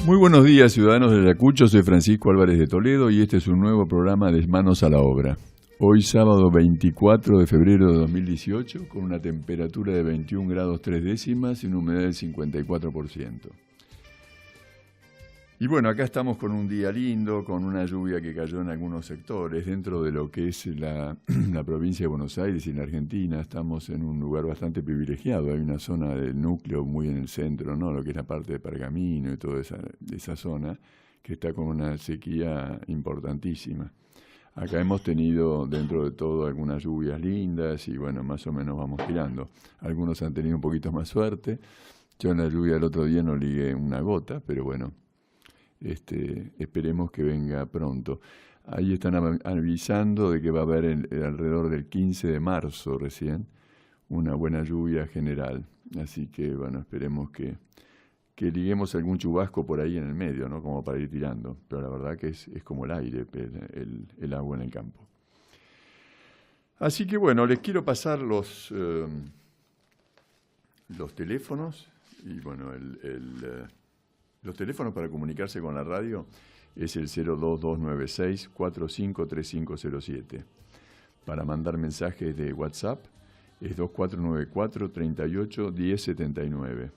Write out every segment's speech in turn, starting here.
Muy buenos días, ciudadanos de Ayacucho. Soy Francisco Álvarez de Toledo y este es un nuevo programa de Manos a la Obra. Hoy sábado 24 de febrero de 2018, con una temperatura de 21 grados 3 décimas y una humedad del 54%. Y bueno, acá estamos con un día lindo, con una lluvia que cayó en algunos sectores, dentro de lo que es la provincia de Buenos Aires y en la Argentina. Estamos en un lugar bastante privilegiado. Hay una zona del núcleo muy en el centro, ¿no? Lo que es la parte de Pergamino y toda esa zona, que está con una sequía importantísima. Acá hemos tenido, dentro de todo, algunas lluvias lindas y bueno, más o menos vamos tirando. Algunos han tenido un poquito más suerte. Yo en la lluvia del otro día no ligué una gota, pero bueno. Esperemos que venga pronto. Ahí están avisando de que va a haber alrededor del 15 de marzo recién una buena lluvia general. Así que bueno, esperemos que liguemos algún chubasco por ahí en el medio, ¿no? Como para ir tirando. Pero la verdad que es como el aire, el agua en el campo. Así que bueno, les quiero pasar los teléfonos y bueno, los teléfonos para comunicarse con la radio es el 02296-453507. Para mandar mensajes de WhatsApp es 2494-38-1079.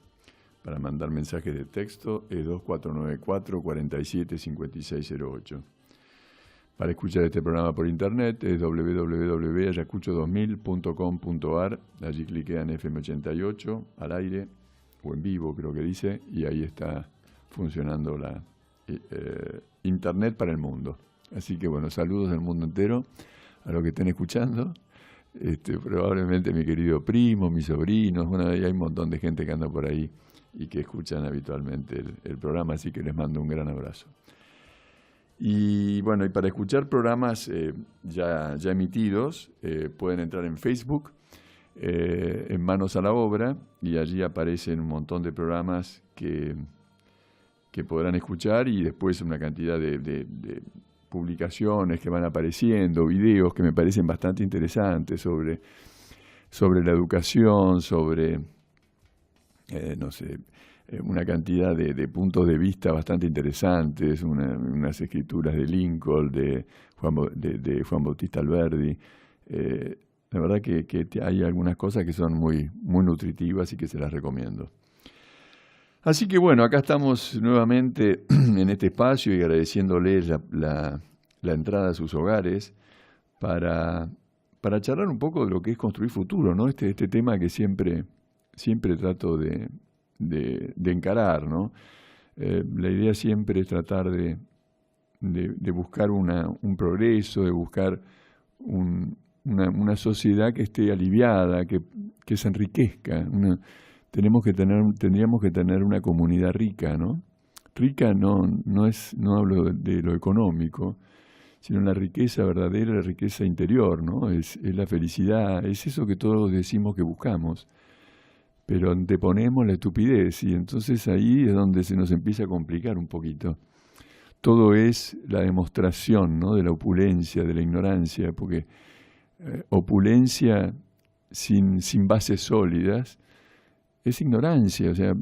Para mandar mensajes de texto es 2494-475608. Para escuchar este programa por internet es www.ayacucho2000.com.ar. Allí cliquean FM88 al aire o en vivo, creo que dice, y ahí está funcionando la internet para el mundo. Así que bueno, saludos del mundo entero a los que estén escuchando. Probablemente mi querido primo, mis sobrinos, bueno, hay un montón de gente que anda por ahí y que escuchan habitualmente el programa, así que les mando un gran abrazo. Y bueno, y para escuchar programas ya emitidos, pueden entrar en Facebook, en Manos a la Obra, y allí aparecen un montón de programas que podrán escuchar, y después una cantidad de publicaciones que van apareciendo, videos que me parecen bastante interesantes sobre la educación, sobre, una cantidad de puntos de vista bastante interesantes, unas escrituras de Lincoln, de Juan Bautista Alberdi. La verdad que hay algunas cosas que son muy, muy nutritivas y que se las recomiendo. Así que bueno, acá estamos nuevamente en este espacio y agradeciéndoles la entrada a sus hogares para charlar un poco de lo que es construir futuro, ¿no? Este tema que siempre trato de encarar, ¿no? La idea siempre es tratar de buscar un progreso, de buscar una sociedad que esté aliviada, que se enriquezca. Tendríamos que tener una comunidad rica, ¿no? Rica no hablo de lo económico, sino la riqueza verdadera, la riqueza interior, ¿no? Es la felicidad, es eso que todos decimos que buscamos, pero anteponemos la estupidez y entonces ahí es donde se nos empieza a complicar un poquito. Todo es la demostración, ¿no? De la opulencia, de la ignorancia, porque opulencia sin bases sólidas es ignorancia. O sea,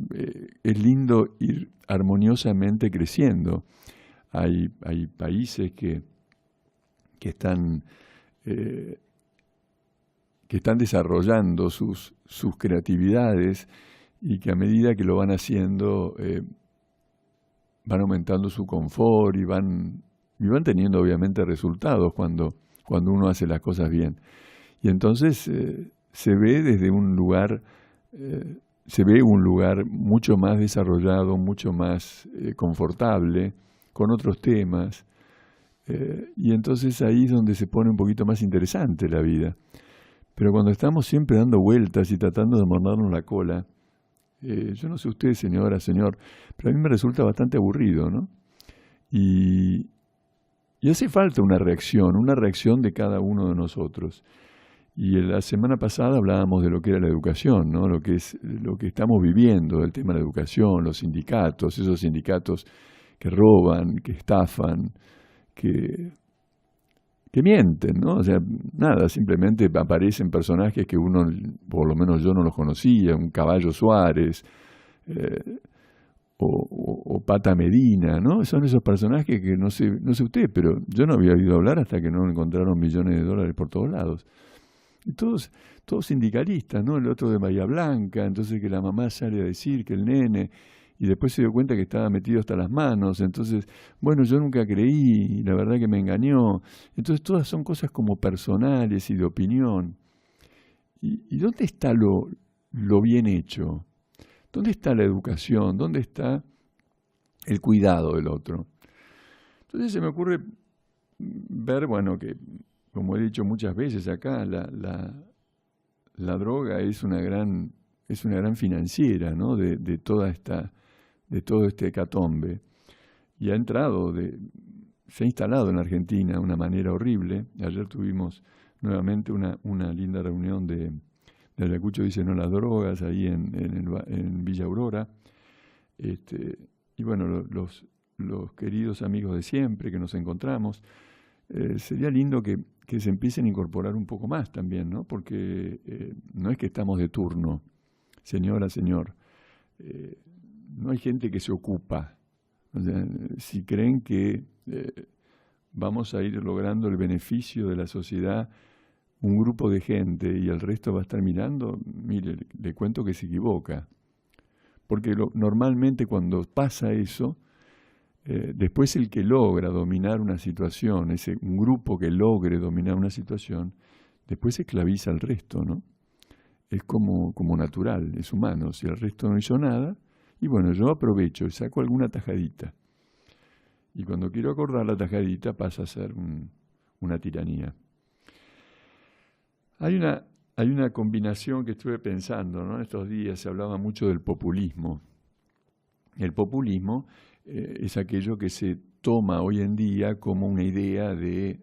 es lindo ir armoniosamente creciendo. Hay países que están desarrollando sus creatividades y que a medida que lo van haciendo van aumentando su confort y van teniendo obviamente resultados cuando uno hace las cosas bien. Y entonces se ve desde un lugar mucho más desarrollado, mucho más confortable, con otros temas. Y entonces ahí es donde se pone un poquito más interesante la vida. Pero cuando estamos siempre dando vueltas y tratando de mordernos la cola, yo no sé usted, señora, señor, pero a mí me resulta bastante aburrido, ¿no? Y hace falta una reacción de cada uno de nosotros. Y la semana pasada hablábamos de lo que era la educación, ¿no? Lo que estamos viviendo, el tema de la educación, los sindicatos, esos sindicatos que roban, que estafan, que mienten, ¿no? O sea, nada, simplemente aparecen personajes que uno, por lo menos yo no los conocía, un Caballo Suárez, o Pata Medina, ¿no? Son esos personajes que no sé usted, pero yo no había oído hablar hasta que no encontraron millones de dólares por todos lados. Y todos sindicalistas, ¿no? El otro de Bahía Blanca, entonces que la mamá sale a decir que el nene, y después se dio cuenta que estaba metido hasta las manos, entonces, bueno, yo nunca creí, la verdad que me engañó. Entonces todas son cosas como personales y de opinión. ¿Y dónde está lo bien hecho? ¿Dónde está la educación? ¿Dónde está el cuidado del otro? Entonces se me ocurre ver, bueno, que como he dicho muchas veces acá, la droga es una gran financiera, ¿no? de todo este hecatombe. Y se ha instalado en Argentina de una manera horrible. Ayer tuvimos nuevamente una linda reunión de Ayacucho dice no las drogas, ahí en Villa Aurora. Y bueno, los queridos amigos de siempre que nos encontramos, sería lindo que se empiecen a incorporar un poco más también, ¿no? Porque no es que estamos de turno, señora, señor. No hay gente que se ocupa. O sea, si creen que vamos a ir logrando el beneficio de la sociedad, un grupo de gente y el resto va a estar mirando, mire, le cuento que se equivoca. Porque normalmente cuando pasa eso, después el que logra dominar una situación, un grupo que logre dominar una situación, después esclaviza al resto, ¿no? Es como natural, es humano. Si el resto no hizo nada, y bueno, yo aprovecho y saco alguna tajadita. Y cuando quiero acordar la tajadita pasa a ser una tiranía. Hay una combinación que estuve pensando, ¿no? Estos días se hablaba mucho del populismo. El populismo es aquello que se toma hoy en día como una idea de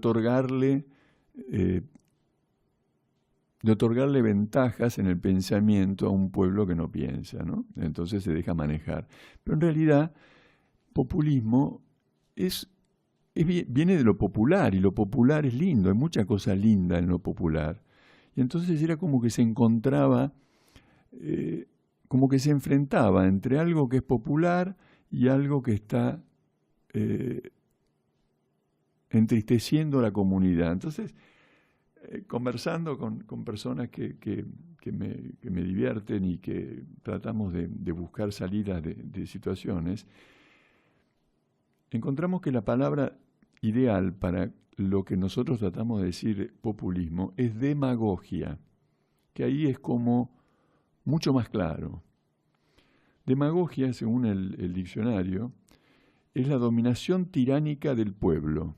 otorgarle ventajas en el pensamiento a un pueblo que no piensa, ¿no? Entonces se deja manejar. Pero en realidad, populismo viene de lo popular, y lo popular es lindo, hay mucha cosa linda en lo popular. Y entonces era como que se encontraba, como que se enfrentaba entre algo que es popular y algo que está entristeciendo a la comunidad. Entonces, conversando con personas que me divierten y que tratamos de buscar salidas de situaciones, encontramos que la palabra ideal para lo que nosotros tratamos de decir populismo es demagogia, que ahí es como mucho más claro. Demagogia, según el diccionario, es la dominación tiránica del pueblo.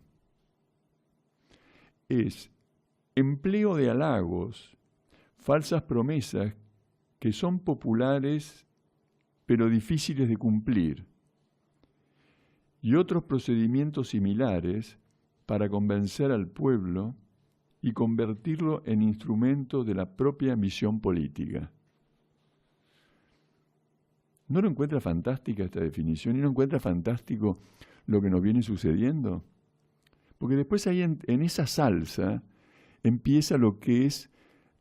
Es empleo de halagos, falsas promesas que son populares pero difíciles de cumplir, y otros procedimientos similares para convencer al pueblo y convertirlo en instrumento de la propia ambición política. ¿No lo encuentra fantástica esta definición? ¿Y no encuentra fantástico lo que nos viene sucediendo? Porque después ahí en esa salsa empieza lo que es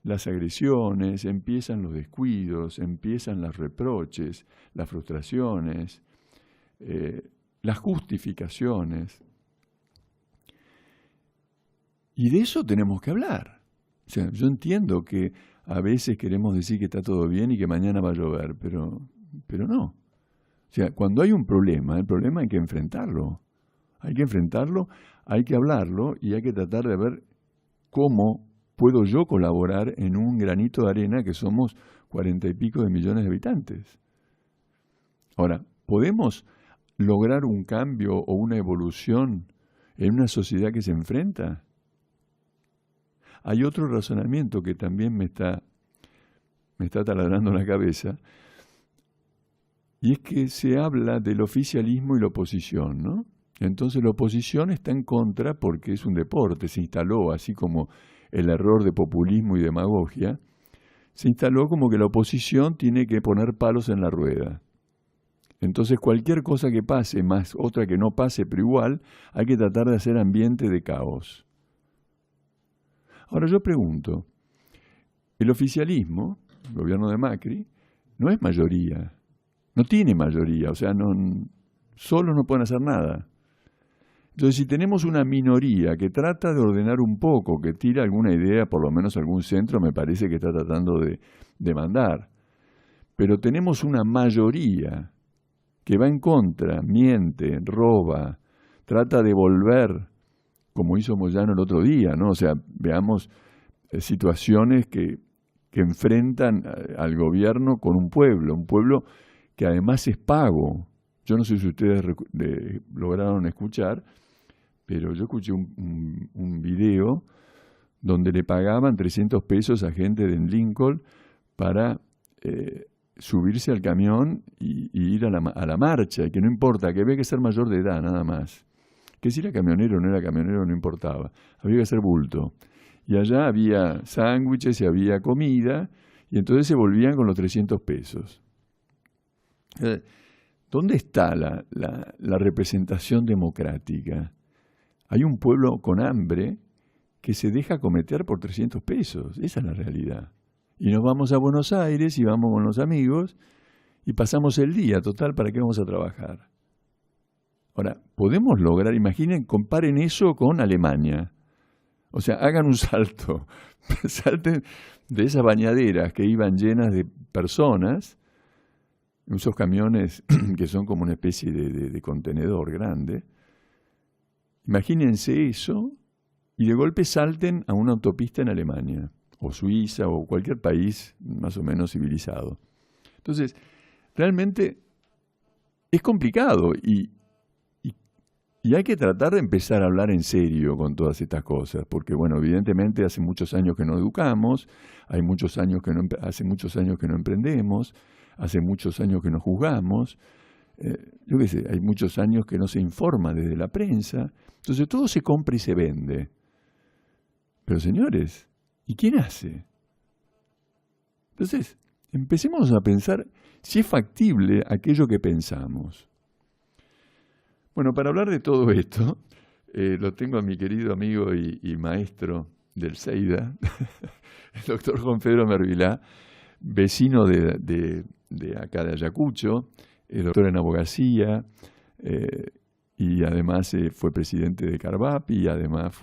las agresiones, empiezan los descuidos, empiezan los reproches, las frustraciones, las justificaciones. Y de eso tenemos que hablar. O sea, yo entiendo que a veces queremos decir que está todo bien y que mañana va a llover, pero no. O sea, cuando hay un problema, el problema hay que enfrentarlo. Hay que enfrentarlo, hay que hablarlo y hay que tratar de ver cómo puedo yo colaborar en un granito de arena que somos 40 y pico de millones de habitantes. Ahora, ¿podemos lograr un cambio o una evolución en una sociedad que se enfrenta? Hay otro razonamiento que también me está taladrando la cabeza, y es que se habla del oficialismo y la oposición, ¿no? Entonces la oposición está en contra porque es un deporte, se instaló así como el error de populismo y demagogia, se instaló como que la oposición tiene que poner palos en la rueda. Entonces cualquier cosa que pase, más otra que no pase, pero igual, hay que tratar de hacer ambiente de caos. Ahora yo pregunto, el oficialismo el gobierno de Macri, no es mayoría, no tiene mayoría, o sea, solo no pueden hacer nada. Entonces, si tenemos una minoría que trata de ordenar un poco, que tira alguna idea, por lo menos algún centro, me parece que está tratando de mandar. Pero tenemos una mayoría que va en contra, miente, roba, trata de volver, como hizo Moyano el otro día, ¿no? O sea, veamos situaciones que enfrentan al gobierno con un pueblo que además es pago. Yo no sé si ustedes lograron escuchar, pero yo escuché un video donde le pagaban 300 pesos a gente de Lincoln para subirse al camión y ir a la marcha, y que no importa, que había que ser mayor de edad nada más. Que si era camionero o no era camionero no importaba, había que ser bulto. Y allá había sándwiches y había comida, y entonces se volvían con los 300 pesos. ¿Dónde está la representación democrática? Hay un pueblo con hambre que se deja cometer por 300 pesos. Esa es la realidad. Y nos vamos a Buenos Aires y vamos con los amigos y pasamos el día. Total, ¿para qué vamos a trabajar? Ahora, podemos lograr, imaginen, comparen eso con Alemania. O sea, hagan un salto. Salten de esas bañaderas que iban llenas de personas, esos camiones que son como una especie de contenedor grande. Imagínense eso y de golpe salten a una autopista en Alemania, o Suiza, o cualquier país más o menos civilizado. Entonces, realmente es complicado y hay que tratar de empezar a hablar en serio con todas estas cosas, porque, bueno, evidentemente hace muchos años que no educamos, hace muchos años que no emprendemos, hace muchos años que no juzgamos, yo qué sé, hay muchos años que no se informa desde la prensa. Entonces todo se compra y se vende. Pero señores, ¿y quién hace? Entonces, empecemos a pensar si es factible aquello que pensamos. Bueno, para hablar de todo esto, lo tengo a mi querido amigo y maestro del CEIDA, el doctor Juan Pedro Mervilá, vecino de acá de Ayacucho, doctor en abogacía, y además fue presidente de Carvap y además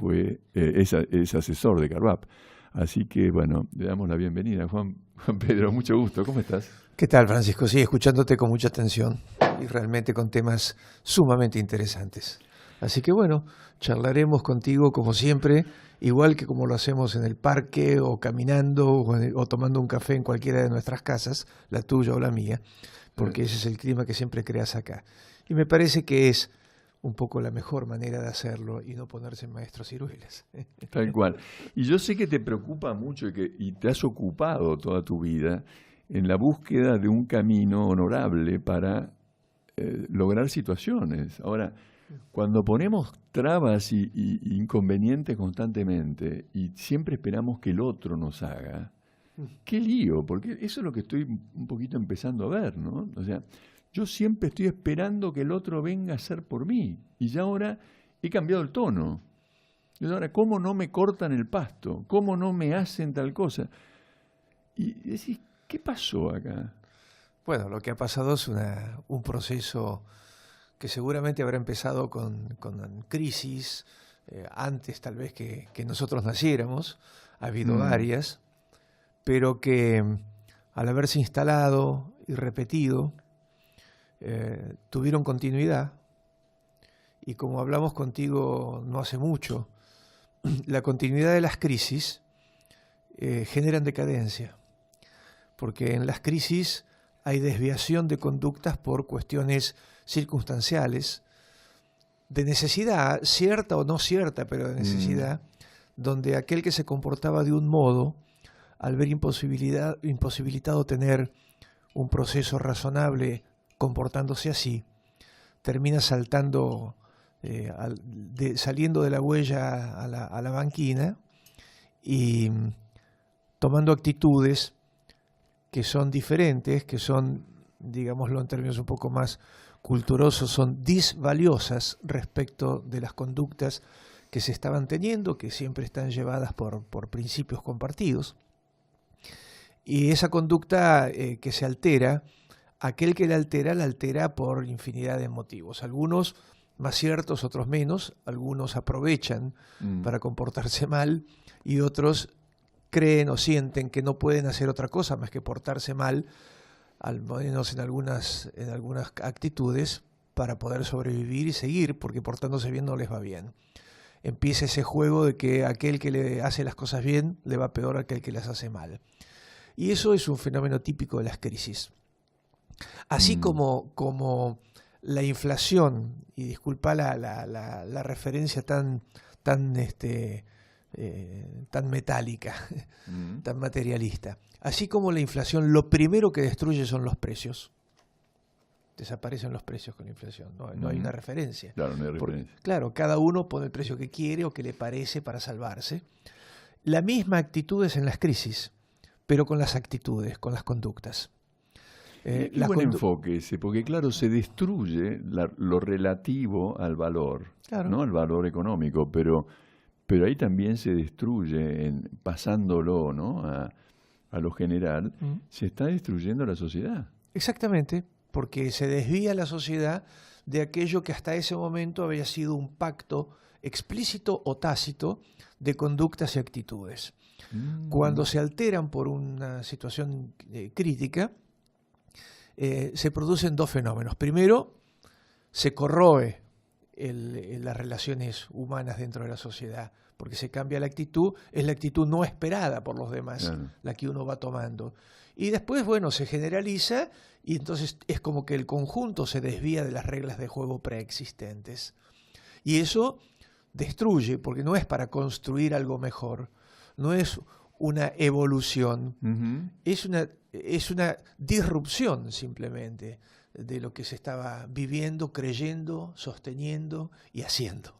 es asesor de Carvap. Así que, bueno, le damos la bienvenida. Juan Pedro, mucho gusto. ¿Cómo estás? ¿Qué tal, Francisco? Sí, escuchándote con mucha atención y realmente con temas sumamente interesantes. Así que, bueno, charlaremos contigo como siempre, igual que como lo hacemos en el parque o caminando o tomando un café en cualquiera de nuestras casas, la tuya o la mía, porque ese es el clima que siempre creas acá. Y me parece que es un poco la mejor manera de hacerlo y no ponerse en maestros ciruelas. Tal cual. Y yo sé que te preocupa mucho y te has ocupado toda tu vida en la búsqueda de un camino honorable para lograr situaciones. Ahora, cuando ponemos trabas y inconvenientes constantemente y siempre esperamos que el otro nos haga, qué lío, porque eso es lo que estoy un poquito empezando a ver, ¿no? O sea, yo siempre estoy esperando que el otro venga a hacer por mí y ya ahora he cambiado el tono. Y ahora, ¿cómo no me cortan el pasto? ¿Cómo no me hacen tal cosa? Y decís, ¿qué pasó acá? Bueno, lo que ha pasado es un proceso que seguramente habrá empezado con crisis, antes tal vez que nosotros naciéramos, ha habido varias, pero que al haberse instalado y repetido, tuvieron continuidad. Y como hablamos contigo no hace mucho, la continuidad de las crisis generan decadencia, porque en las crisis hay desviación de conductas por cuestiones circunstanciales, de necesidad, cierta o no cierta, pero de necesidad, donde aquel que se comportaba de un modo, al ver imposibilitado tener un proceso razonable comportándose así, termina saltando, saliendo de la huella a la banquina y tomando actitudes que son diferentes, que son, digámoslo en términos un poco más culturosos, son disvaliosas respecto de las conductas que se estaban teniendo, que siempre están llevadas por principios compartidos. Y esa conducta que se altera, aquel que la altera por infinidad de motivos. Algunos más ciertos, otros menos. Algunos aprovechan para comportarse mal y otros creen o sienten que no pueden hacer otra cosa más que portarse mal, al menos en algunas actitudes, para poder sobrevivir y seguir, porque portándose bien no les va bien. Empieza ese juego de que aquel que le hace las cosas bien le va peor a aquel que las hace mal. Y eso es un fenómeno típico de las crisis. Así como la inflación, y disculpa la referencia tan metálica, tan materialista, así como la inflación, lo primero que destruye son los precios. Desaparecen los precios con la inflación, no hay una referencia. Claro, no hay referencia. Claro, cada uno pone el precio que quiere o que le parece para salvarse. La misma actitud es en las crisis, pero con las actitudes, con las conductas. Qué buen enfoque ese, porque claro, se destruye lo relativo al valor, claro, ¿no? Al valor económico, pero ahí también se destruye, pasándolo, ¿no? a lo general, se está destruyendo la sociedad. Exactamente, porque se desvía la sociedad de aquello que hasta ese momento había sido un pacto explícito o tácito de conductas y actitudes. Cuando se alteran por una situación crítica, se producen dos fenómenos. Primero, se corroe las relaciones humanas dentro de la sociedad, porque se cambia la actitud, es la actitud no esperada por los demás, claro, la que uno va tomando. Y después, bueno, se generaliza y entonces es como que el conjunto se desvía de las reglas de juego preexistentes. Y eso destruye, porque no es para construir algo mejor, no es una evolución, es una disrupción simplemente de lo que se estaba viviendo, creyendo, sosteniendo y haciendo.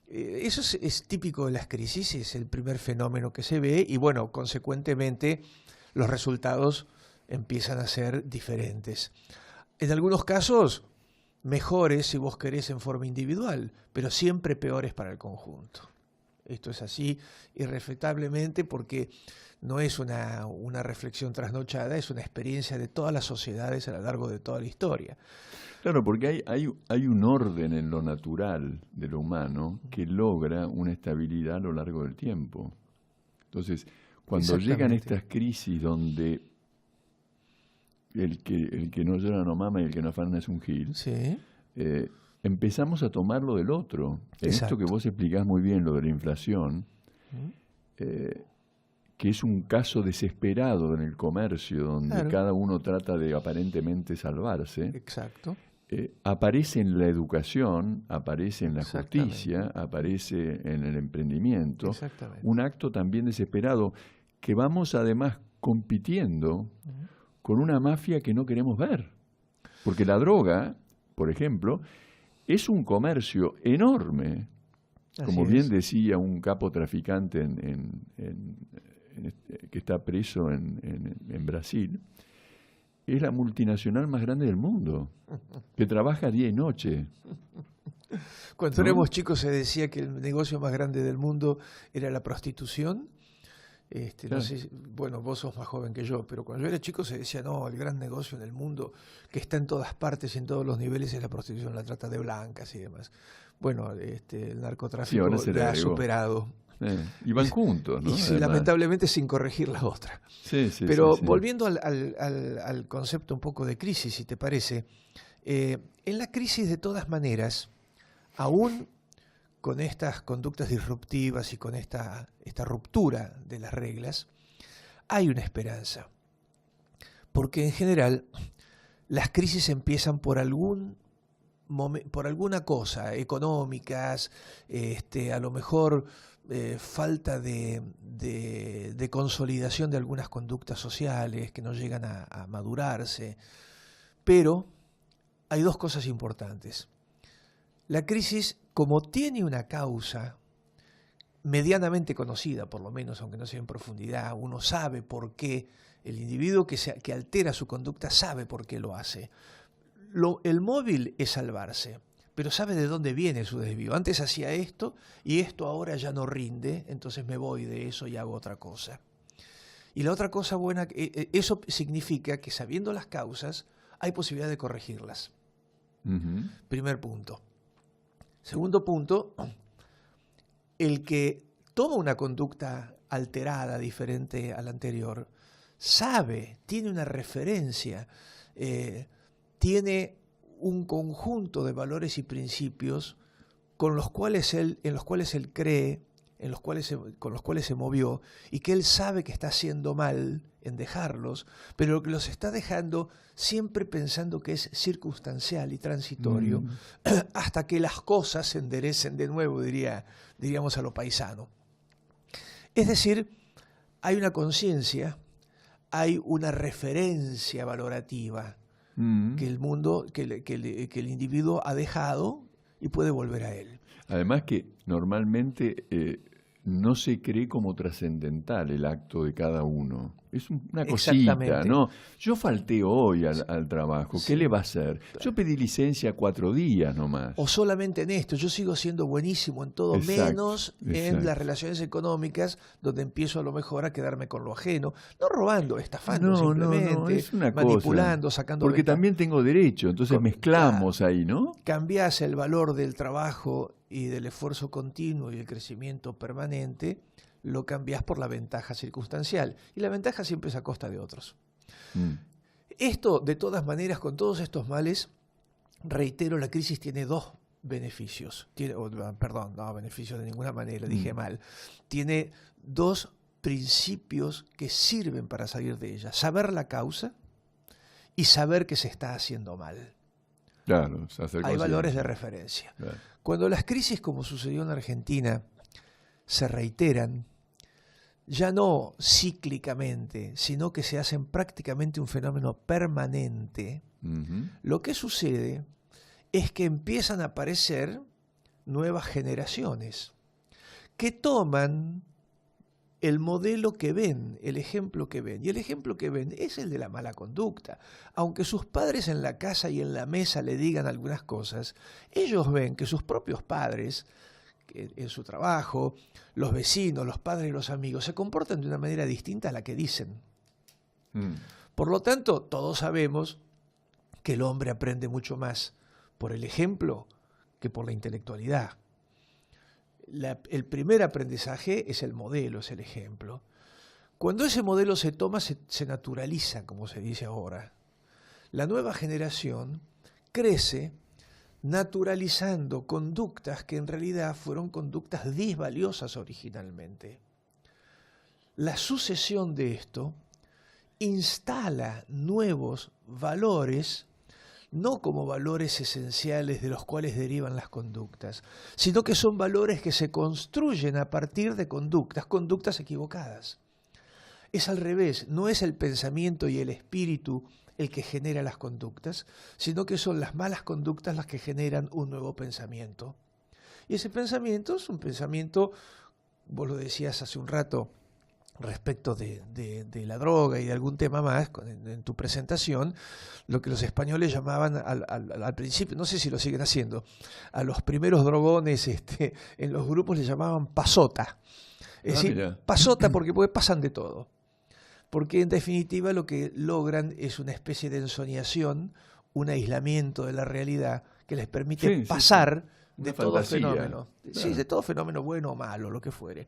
Eso es típico de las crisis, es el primer fenómeno que se ve y bueno, consecuentemente los resultados empiezan a ser diferentes. En algunos casos mejores, si vos querés, en forma individual, pero siempre peores para el conjunto. Esto es así irreflectablemente porque no es una reflexión trasnochada, es una experiencia de todas las sociedades a lo largo de toda la historia. Claro, porque hay un orden en lo natural de lo humano que logra una estabilidad a lo largo del tiempo. Entonces, cuando llegan estas crisis donde el que no llora no mama y el que no afana es un gil, sí, empezamos a tomarlo del otro. Esto que vos explicás muy bien, lo de la inflación, que es un caso desesperado en el comercio, donde claro, cada uno trata de aparentemente salvarse. Exacto. Aparece en la educación, aparece en la justicia, aparece en el emprendimiento. Un acto también desesperado que vamos además compitiendo con una mafia que no queremos ver. Porque la droga, por ejemplo, es un comercio enorme. Como bien decía un capo traficante que está preso en Brasil, es la multinacional más grande del mundo, que trabaja día y noche. Cuando éramos chicos se decía que el negocio más grande del mundo era la prostitución. No sé, bueno, vos sos más joven que yo, pero cuando yo era chico se decía, no, el gran negocio en el mundo, que está en todas partes y en todos los niveles, es la prostitución, la trata de blancas y demás. Bueno, el narcotráfico la ha superado. Y van juntos, ¿no? Y lamentablemente sin corregir la otra. Pero volviendo al concepto un poco de crisis, si te parece, en la crisis de todas maneras, aún con estas conductas disruptivas y con esta ruptura de las reglas, hay una esperanza. Porque en general las crisis empiezan por alguna cosa, económicas, a lo mejor falta de consolidación de algunas conductas sociales que no llegan a madurarse. Pero hay dos cosas importantes. La crisis, como tiene una causa medianamente conocida, por lo menos, aunque no sea en profundidad, uno sabe por qué, el individuo que altera su conducta sabe por qué lo hace. El móvil es salvarse, pero sabe de dónde viene su desvío. Antes hacía esto y esto ahora ya no rinde, entonces me voy de eso y hago otra cosa. Y la otra cosa buena, eso significa que sabiendo las causas, hay posibilidad de corregirlas. Primer punto. Segundo punto, el que toma una conducta alterada, diferente a la anterior, sabe, tiene una referencia, tiene un conjunto de valores y principios en los cuales él cree, con los cuales se movió, y que él sabe que está haciendo mal en dejarlos, pero que los está dejando siempre pensando que es circunstancial y transitorio, hasta que las cosas se enderecen de nuevo, diríamos a lo paisano. Es decir, hay una conciencia, hay una referencia valorativa que el mundo, que el individuo ha dejado y puede volver a él. Además que normalmente no se cree como trascendental el acto de cada uno. Es una cosita, ¿no? Yo falté hoy al trabajo, ¿qué le va a hacer? Yo pedí licencia 4 días nomás. O solamente en esto, yo sigo siendo buenísimo en todo, menos en las relaciones económicas, donde empiezo a lo mejor a quedarme con lo ajeno, no robando, estafando simplemente, es una manipulando, cosa. Sacando porque también tengo derecho, entonces mezclamos ahí, ¿no? Cambiás el valor del trabajo y del esfuerzo continuo y el crecimiento permanente, lo cambiás por la ventaja circunstancial. Y la ventaja siempre es a costa de otros. Esto, de todas maneras, con todos estos males, reitero, la crisis tiene 2 beneficios. Beneficios de ninguna manera, dije mal. Tiene 2 principios que sirven para salir de ella. Saber la causa y saber que se está haciendo mal. Claro, hay valores de referencia. Claro. Cuando las crisis, como sucedió en Argentina, se reiteran, ya no cíclicamente, sino que se hacen prácticamente un fenómeno permanente, lo que sucede es que empiezan a aparecer nuevas generaciones que toman el modelo que ven, el ejemplo que ven. Y el ejemplo que ven es el de la mala conducta. Aunque sus padres en la casa y en la mesa le digan algunas cosas, ellos ven que sus propios padres, en su trabajo, los vecinos, los padres y los amigos, se comportan de una manera distinta a la que dicen. Por lo tanto, todos sabemos que el hombre aprende mucho más por el ejemplo que por la intelectualidad. El primer aprendizaje es el modelo, es el ejemplo. Cuando ese modelo se toma, se naturaliza, como se dice ahora. La nueva generación crece naturalizando conductas que en realidad fueron conductas disvaliosas originalmente. La sucesión de esto instala nuevos valores, no como valores esenciales de los cuales derivan las conductas, sino que son valores que se construyen a partir de conductas equivocadas. Es al revés, no es el pensamiento y el espíritu el que genera las conductas, sino que son las malas conductas las que generan un nuevo pensamiento. Y ese pensamiento es un pensamiento, vos lo decías hace un rato, respecto de la droga y de algún tema más en tu presentación, lo que los españoles llamaban al principio, no sé si lo siguen haciendo, a los primeros drogones en los grupos les llamaban pasota. Es decir, pasota porque pasan de todo. Porque en definitiva lo que logran es una especie de ensoñación, un aislamiento de la realidad que les permite pasar de todo fenómeno. Claro. Sí, de todo fenómeno bueno o malo, lo que fuere.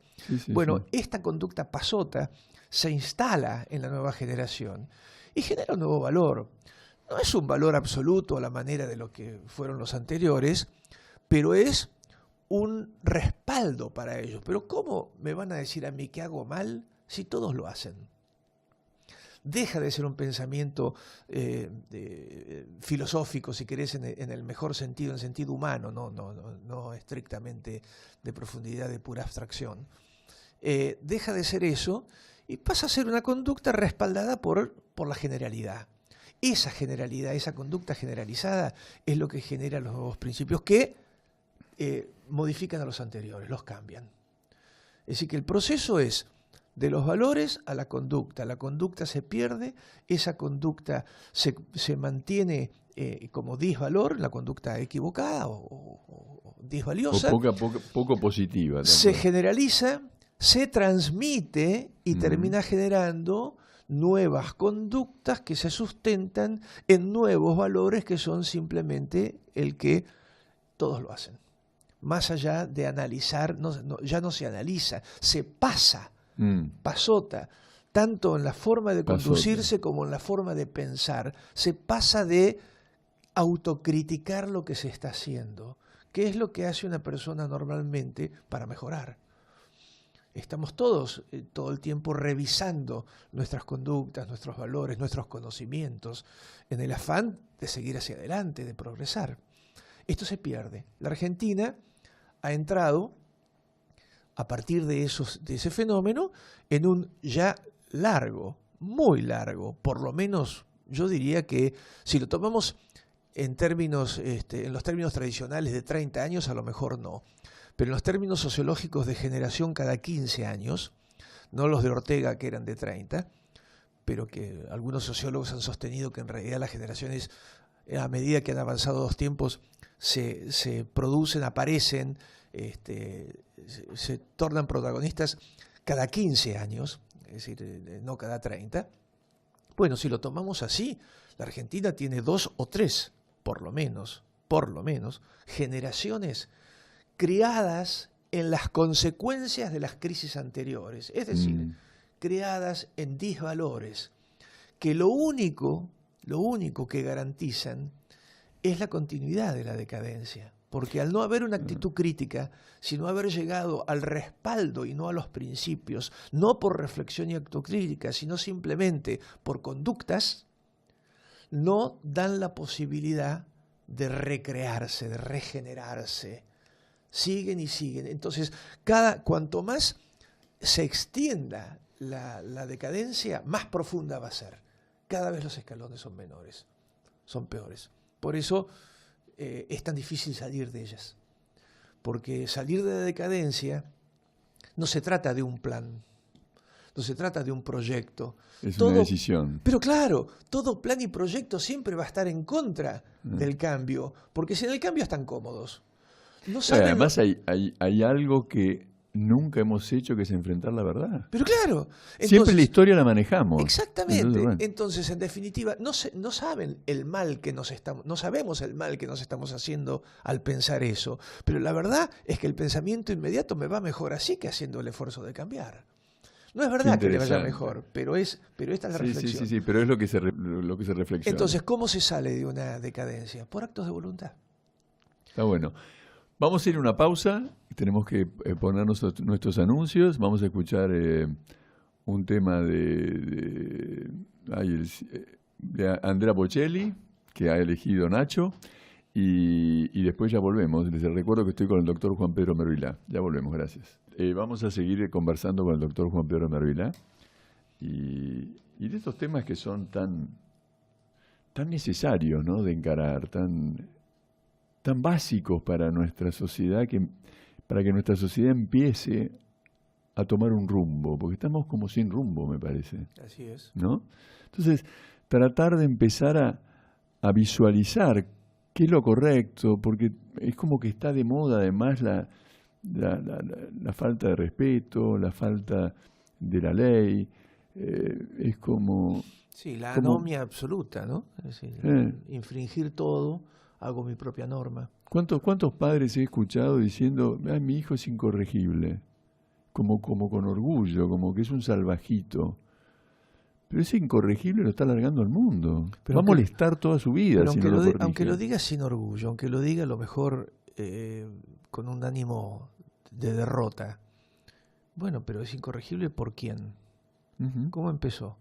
Esta conducta pasota se instala en la nueva generación y genera un nuevo valor. No es un valor absoluto a la manera de lo que fueron los anteriores, pero es un respaldo para ellos. Pero ¿cómo me van a decir a mí que hago mal si todos lo hacen? Deja de ser un pensamiento filosófico, si querés, en el mejor sentido, en sentido humano, no estrictamente de profundidad, de pura abstracción. Deja de ser eso y pasa a ser una conducta respaldada por la generalidad. Esa generalidad, esa conducta generalizada es lo que genera los nuevos principios que modifican a los anteriores, los cambian. Es decir, que el proceso es de los valores a la conducta se pierde, esa conducta se mantiene como disvalor, la conducta equivocada o disvaliosa. O poco positiva. Se generaliza, se transmite y termina generando nuevas conductas que se sustentan en nuevos valores que son simplemente el que todos lo hacen. Más allá de analizar, ya no se analiza, se pasa, pasota, tanto en la forma de conducirse como en la forma de pensar. Se pasa de autocriticar lo que se está haciendo. ¿Qué es lo que hace una persona normalmente para mejorar? Estamos todos todo el tiempo revisando nuestras conductas, nuestros valores, nuestros conocimientos, en el afán de seguir hacia adelante, de progresar. Esto se pierde. La Argentina ha entrado, a partir de ese fenómeno, en un ya largo, muy largo, por lo menos yo diría que si lo tomamos en los términos tradicionales de 30 años, a lo mejor no. Pero en los términos sociológicos de generación cada 15 años, no los de Ortega que eran de 30, pero que algunos sociólogos han sostenido que en realidad las generaciones, a medida que han avanzado los tiempos, se producen, aparecen, se tornan protagonistas cada 15 años, es decir, no cada 30. Bueno, si lo tomamos así, la Argentina tiene 2 o 3, por lo menos, generaciones criadas en las consecuencias de las crisis anteriores, es decir, criadas en disvalores, que lo único que garantizan es la continuidad de la decadencia, porque al no haber una actitud crítica, sino haber llegado al respaldo y no a los principios, no por reflexión y autocrítica, sino simplemente por conductas, no dan la posibilidad de recrearse, de regenerarse. Siguen y siguen. Entonces, cuanto más se extienda la decadencia, más profunda va a ser. Cada vez los escalones son menores, son peores. Por eso es tan difícil salir de ellas. Porque salir de la decadencia no se trata de un plan, no se trata de un proyecto. Es una decisión. Pero claro, todo plan y proyecto siempre va a estar en contra del cambio, porque si en el cambio están cómodos. No saben además hay algo que nunca hemos hecho, que es enfrentar la verdad. Pero claro. Entonces, siempre la historia la manejamos. Exactamente. Entonces, en definitiva, no saben el mal que no sabemos el mal que nos estamos haciendo al pensar eso. Pero la verdad es que el pensamiento inmediato me va mejor así que haciendo el esfuerzo de cambiar. No es verdad que le vaya mejor, pero esta es la reflexión. Sí, pero es lo que se reflexiona. Entonces, ¿cómo se sale de una decadencia? Por actos de voluntad. Está bueno. Vamos a ir a una pausa, tenemos que poner nuestros anuncios, vamos a escuchar un tema de Andrea Bocelli, que ha elegido Nacho, y después ya volvemos. Les recuerdo que estoy con el doctor Juan Pedro Mervilá. Ya volvemos, gracias. Vamos a seguir conversando con el doctor Juan Pedro Mervilá, y de estos temas que son tan necesarios, ¿no?, de encarar, tan básicos para nuestra sociedad, para que nuestra sociedad empiece a tomar un rumbo, porque estamos como sin rumbo, me parece. Así es. ¿No? Entonces, tratar de empezar a visualizar qué es lo correcto, porque es como que está de moda además la falta de respeto, la falta de la ley, es como... Sí, la anomia absoluta, ¿no? Es decir, infringir todo. Hago mi propia norma. ¿Cuántos padres he escuchado diciendo, mi hijo es incorregible? Como con orgullo, como que es un salvajito. Pero ese incorregible lo está alargando al mundo. Va a molestar toda su vida si no lo corrige. Aunque lo diga sin orgullo, aunque lo diga a lo mejor con un ánimo de derrota. Bueno, pero es incorregible ¿por quién? ¿Cómo empezó?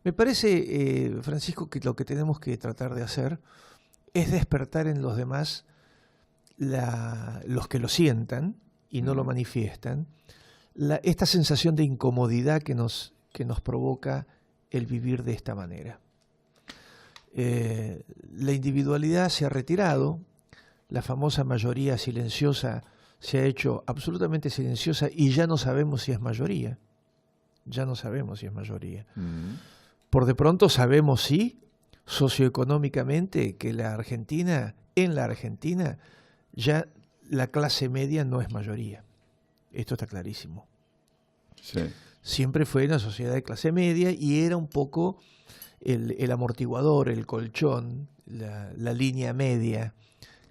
Me parece, Francisco, que lo que tenemos que tratar de hacer es despertar en los demás, los que lo sientan y no lo manifiestan, esta sensación de incomodidad que nos provoca el vivir de esta manera. La individualidad se ha retirado, la famosa mayoría silenciosa se ha hecho absolutamente silenciosa y ya no sabemos si es mayoría. Ya no sabemos si es mayoría. Por de pronto sabemos sí, socioeconómicamente, que en la Argentina, ya la clase media no es mayoría. Esto está clarísimo. Sí. Siempre fue una sociedad de clase media y era un poco el amortiguador, el colchón, la línea media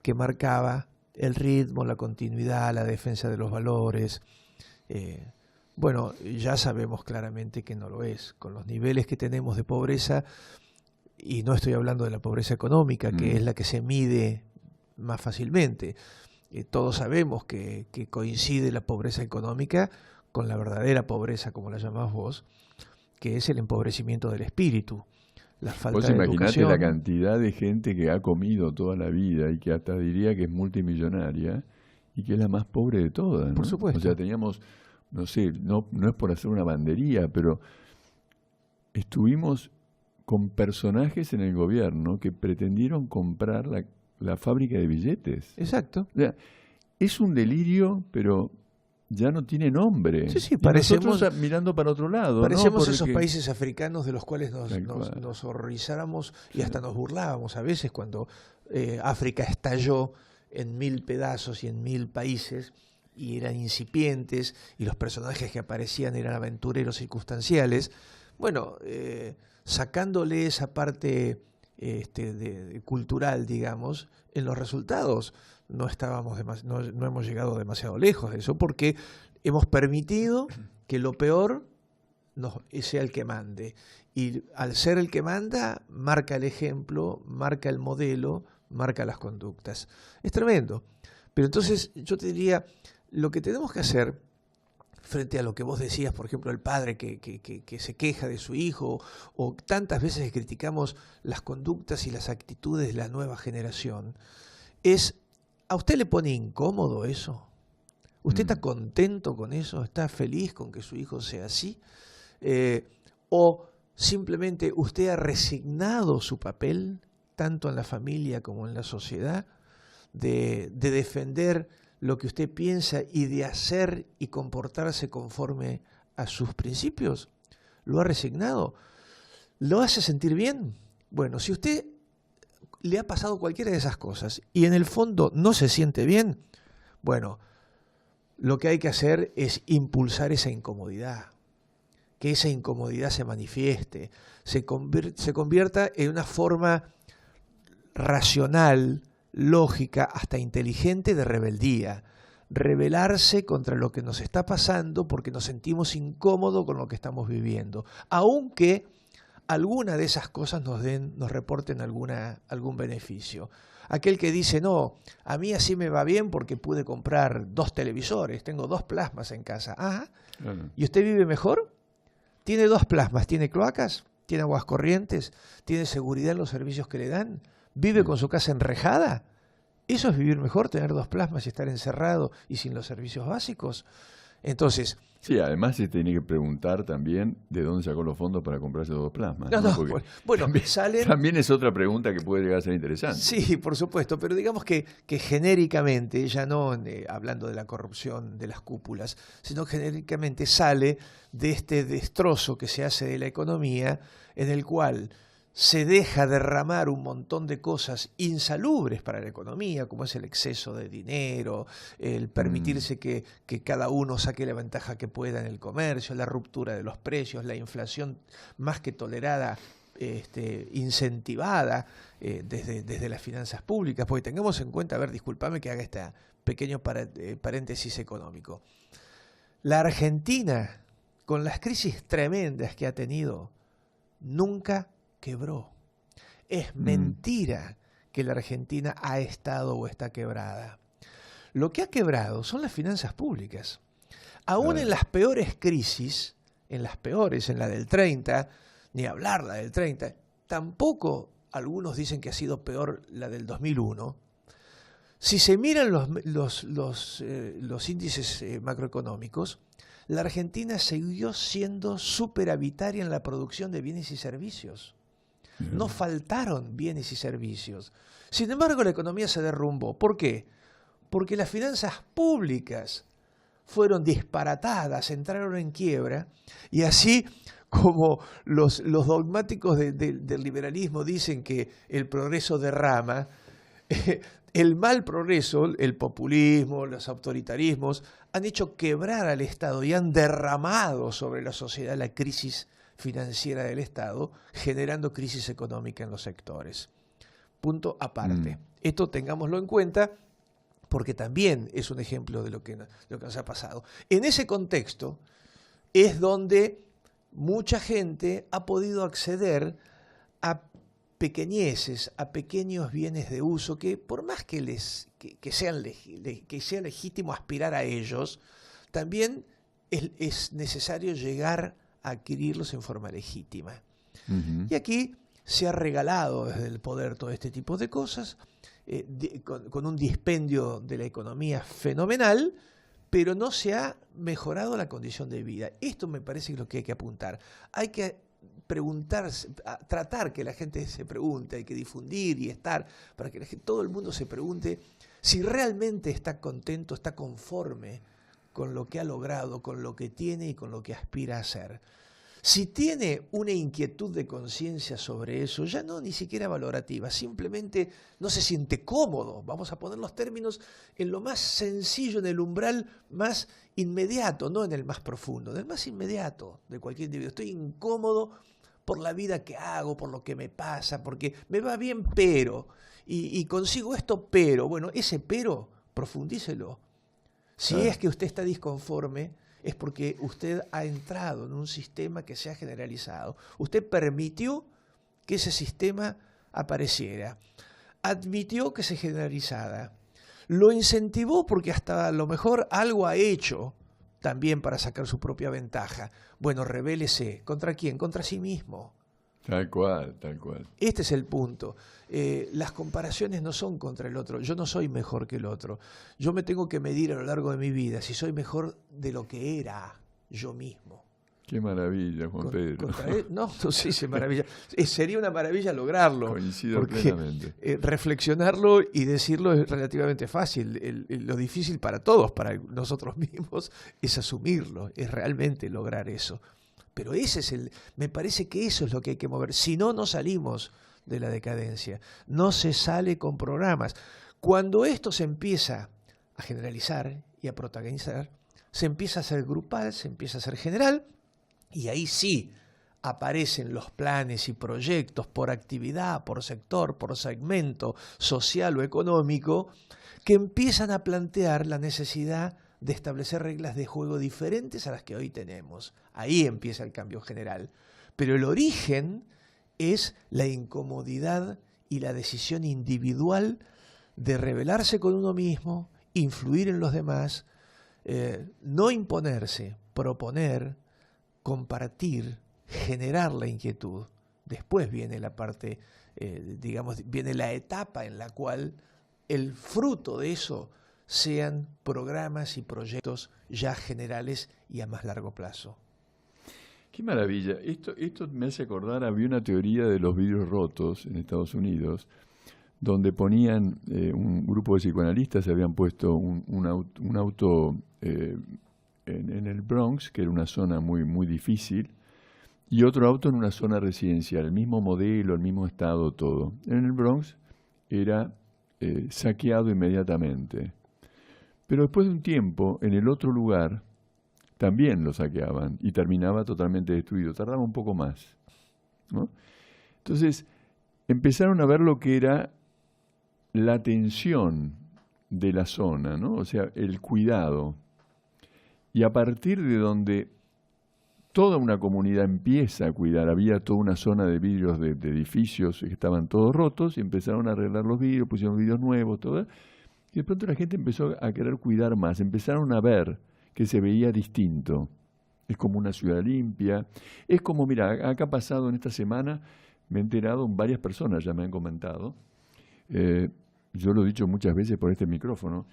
que marcaba el ritmo, la continuidad, la defensa de los valores. Bueno, ya sabemos claramente que no lo es. Con los niveles que tenemos de pobreza, y no estoy hablando de la pobreza económica, que es la que se mide más fácilmente. Todos sabemos que coincide la pobreza económica con la verdadera pobreza, como la llamás vos, que es el empobrecimiento del espíritu, la falta Vos de imaginate educación. la cantidad de gente que ha comido toda la vida y que hasta diría que es multimillonaria y que es la más pobre de todas, ¿no? Por supuesto. O sea, teníamos, no sé, no es por hacer una bandería, pero estuvimos con personajes en el gobierno que pretendieron comprar la fábrica de billetes. Exacto. O sea, es un delirio, pero ya no tiene nombre. Sí, y parecemos, nosotros mirando para otro lado. parecemos ¿no? esos países africanos de los cuales Tal cual. nos horrorizáramos y hasta nos burlábamos a veces cuando África estalló en 1000 pedazos y en 1000 países y eran incipientes y los personajes que aparecían eran aventureros circunstanciales. Bueno, sacándole esa parte cultural, digamos, en los resultados no hemos llegado demasiado lejos de eso, porque hemos permitido que lo peor sea el que mande. Y al ser el que manda, marca el ejemplo, marca el modelo, marca las conductas. Es tremendo. Pero entonces yo te diría, lo que tenemos que hacer frente a lo que vos decías, por ejemplo, el padre que se queja de su hijo, o tantas veces que criticamos las conductas y las actitudes de la nueva generación, es, ¿a usted le pone incómodo eso? ¿Usted está contento con eso? ¿Está feliz con que su hijo sea así? ¿O simplemente usted ha resignado su papel, tanto en la familia como en la sociedad, de defender lo que usted piensa y de hacer y comportarse conforme a sus principios? ¿Lo ha resignado? ¿Lo hace sentir bien? Bueno, si usted le ha pasado cualquiera de esas cosas y en el fondo no se siente bien, bueno, lo que hay que hacer es impulsar esa incomodidad, que esa incomodidad se manifieste, se convierta en una forma racional, lógica, hasta inteligente de rebeldía. Rebelarse contra lo que nos está pasando porque nos sentimos incómodos con lo que estamos viviendo, aunque alguna de esas cosas nos reporten algún beneficio. Aquel que dice, no, a mí así me va bien porque pude comprar 2 televisores, tengo 2 plasmas en casa. Ajá. ¿Y usted vive mejor? ¿Tiene 2 plasmas? ¿Tiene cloacas? ¿Tiene aguas corrientes? ¿Tiene seguridad en los servicios que le dan? ¿Vive con su casa enrejada? ¿Eso es vivir mejor, tener 2 plasmas y estar encerrado y sin los servicios básicos? Entonces... Sí, además se tiene que preguntar también de dónde sacó los fondos para comprarse 2 plasmas. Bueno, también es otra pregunta que puede llegar a ser interesante. Sí, por supuesto, pero digamos que genéricamente, ya no hablando de la corrupción de las cúpulas, sino genéricamente sale de este destrozo que se hace de la economía, en el cual se deja derramar un montón de cosas insalubres para la economía, como es el exceso de dinero, el permitirse que cada uno saque la ventaja que pueda en el comercio, la ruptura de los precios, la inflación más que tolerada, incentivada desde las finanzas públicas, porque tengamos en cuenta, a ver, discúlpame que haga este pequeño paréntesis económico. La Argentina, con las crisis tremendas que ha tenido, nunca quebró. Es mentira que la Argentina ha estado o está quebrada. Lo que ha quebrado son las finanzas públicas. Aún en las peores crisis, en las peores, en la del 30, ni hablar la del 30, tampoco algunos dicen que ha sido peor la del 2001. Si se miran los índices macroeconómicos, la Argentina siguió siendo superavitaria en la producción de bienes y servicios. No faltaron bienes y servicios. Sin embargo, la economía se derrumbó. ¿Por qué? Porque las finanzas públicas fueron disparatadas, entraron en quiebra, y así como los dogmáticos del liberalismo dicen que el progreso derrama, el mal progreso, el populismo, los autoritarismos, han hecho quebrar al Estado y han derramado sobre la sociedad la crisis financiera del Estado, generando crisis económica en los sectores. Punto aparte. Esto tengámoslo en cuenta porque también es un ejemplo de lo que nos ha pasado. En ese contexto es donde mucha gente ha podido acceder a pequeñeces, a pequeños bienes de uso que por más que sea legítimo aspirar a ellos, también es necesario llegar a adquirirlos en forma legítima. Y aquí se ha regalado desde el poder todo este tipo de cosas, con un dispendio de la economía fenomenal, pero no se ha mejorado la condición de vida. Esto me parece que es lo que hay que apuntar. Hay que preguntarse, tratar que la gente se pregunte, hay que difundir y estar para que todo el mundo se pregunte si realmente está contento, está conforme con lo que ha logrado, con lo que tiene y con lo que aspira a ser. Si tiene una inquietud de conciencia sobre eso, ya no ni siquiera valorativa, simplemente no se siente cómodo, vamos a poner los términos en lo más sencillo, en el umbral más inmediato, no en el más profundo, en el más inmediato de cualquier individuo. Estoy incómodo por la vida que hago, por lo que me pasa, porque me va bien, pero, y consigo esto, pero, bueno, ese pero, profundícelo. Si es que usted está disconforme, es porque usted ha entrado en un sistema que se ha generalizado. Usted permitió que ese sistema apareciera, admitió que se generalizara, lo incentivó porque hasta a lo mejor algo ha hecho también para sacar su propia ventaja. Bueno, rebélese. ¿Contra quién? Contra sí mismo. Tal cual, tal cual. Este es el punto. Las comparaciones no son contra el otro. Yo no soy mejor que el otro. Yo me tengo que medir a lo largo de mi vida si soy mejor de lo que era yo mismo. Qué maravilla, Juan Pedro. No sé si es maravilla. Sería una maravilla lograrlo. Coincido plenamente. Reflexionarlo y decirlo es relativamente fácil. Lo difícil para todos, para nosotros mismos, es asumirlo, es realmente lograr eso. Pero me parece que eso es lo que hay que mover. Si no, no salimos de la decadencia. No se sale con programas. Cuando esto se empieza a generalizar y a protagonizar, se empieza a ser grupal, se empieza a ser general, y ahí sí aparecen los planes y proyectos por actividad, por sector, por segmento social o económico, que empiezan a plantear la necesidad de establecer reglas de juego diferentes a las que hoy tenemos. Ahí empieza el cambio general. Pero el origen es la incomodidad y la decisión individual de rebelarse con uno mismo, influir en los demás, no imponerse, proponer, compartir, generar la inquietud. Después viene la parte, viene la etapa en la cual el fruto de eso sean programas y proyectos ya generales y a más largo plazo. Qué maravilla. Esto me hace acordar, había una teoría de los vidrios rotos en Estados Unidos, donde ponían, un grupo de psicoanalistas se habían puesto un auto en el Bronx, que era una zona muy, muy difícil, y otro auto en una zona residencial, el mismo modelo, el mismo estado, todo. En el Bronx era saqueado inmediatamente. Pero después de un tiempo, en el otro lugar, también lo saqueaban y terminaba totalmente destruido. Tardaba un poco más, ¿no? Entonces, empezaron a ver lo que era la atención de la zona, ¿no? O sea, el cuidado. Y a partir de donde toda una comunidad empieza a cuidar, había toda una zona de vidrios de edificios que estaban todos rotos y empezaron a arreglar los vidrios, pusieron vidrios nuevos, todo. Y de pronto la gente empezó a querer cuidar más, empezaron a ver que se veía distinto. Es como una ciudad limpia. Es como, mira, acá ha pasado en esta semana, me he enterado, varias personas ya me han comentado, yo lo he dicho muchas veces por este micrófono,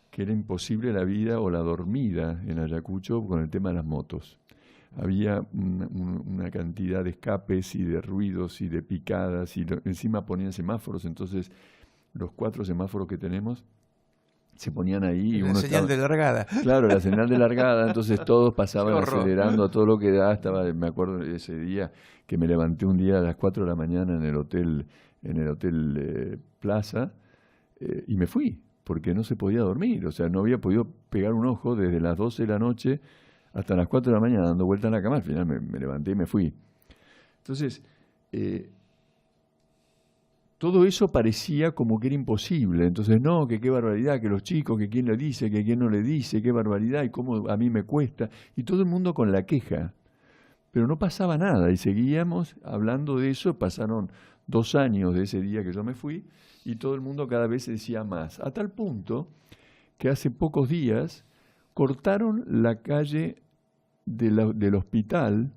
que era imposible la vida o la dormida en Ayacucho con el tema de las motos. Había una cantidad de escapes y de ruidos y de picadas, y encima ponían semáforos, entonces los 4 semáforos que tenemos se ponían ahí. La señal de largada. Claro, la señal de largada, entonces todos pasaban acelerando a todo lo que da. Me acuerdo de ese día que me levanté un día a las 4 de la mañana en el hotel Plaza, y me fui, porque no se podía dormir. O sea, no había podido pegar un ojo desde las 12 de la noche hasta las 4 de la mañana dando vuelta en la cama. Al final me levanté y me fui. Entonces, todo eso parecía como que era imposible. Entonces, no, que qué barbaridad, que los chicos, que quién le dice, que quién no le dice, qué barbaridad y cómo a mí me cuesta. Y todo el mundo con la queja. Pero no pasaba nada y seguíamos hablando de eso. Pasaron 2 años de ese día que yo me fui y todo el mundo cada vez decía más. A tal punto que hace pocos días cortaron la calle del hospital